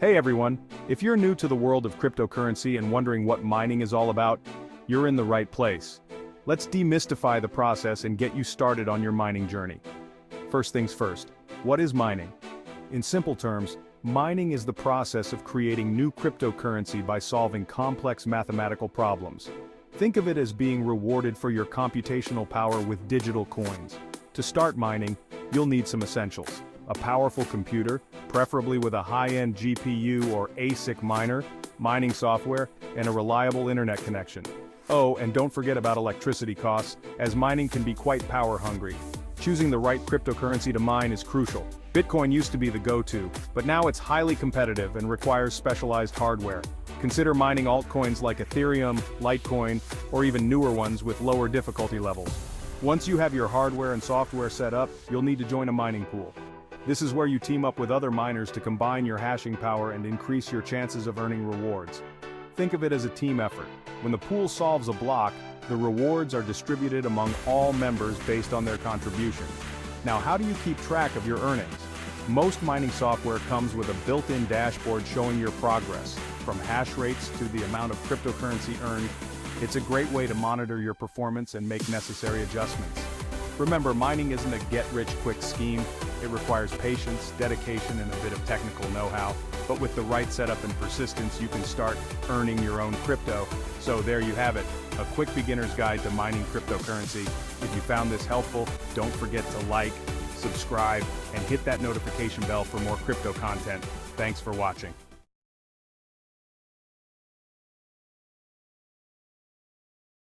Hey everyone, if you're new to the world of cryptocurrency and wondering what mining is all about, you're in the right place. Let's demystify the process and get you started on your mining journey. First things first, what is mining? In simple terms, mining is the process of creating new cryptocurrency by solving complex mathematical problems. Think of it as being rewarded for your computational power with digital coins. To start mining, you'll need some essentials: a powerful computer, preferably with a high-end GPU or ASIC miner, mining software, and a reliable internet connection. Oh, and don't forget about electricity costs, as mining can be quite power-hungry. Choosing the right cryptocurrency to mine is crucial. Bitcoin used to be the go-to, but now it's highly competitive and requires specialized hardware. Consider mining altcoins like Ethereum, Litecoin, or even newer ones with lower difficulty levels. Once you have your hardware and software set up, you'll need to join a mining pool. This is where you team up with other miners to combine your hashing power and increase your chances of earning rewards. Think of it as a team effort. When the pool solves a block, the rewards are distributed among all members based on their contribution. Now, how do you keep track of your earnings? Most mining software comes with a built-in dashboard showing your progress, from hash rates to the amount of cryptocurrency earned. It's a great way to monitor your performance and make necessary adjustments. Remember, mining isn't a get-rich-quick scheme. It requires patience, dedication, and a bit of technical know-how. But with the right setup and persistence, you can start earning your own crypto. So there you have it, a quick beginner's guide to mining cryptocurrency. If you found this helpful, don't forget to like, subscribe, and hit that notification bell for more crypto content. Thanks for watching.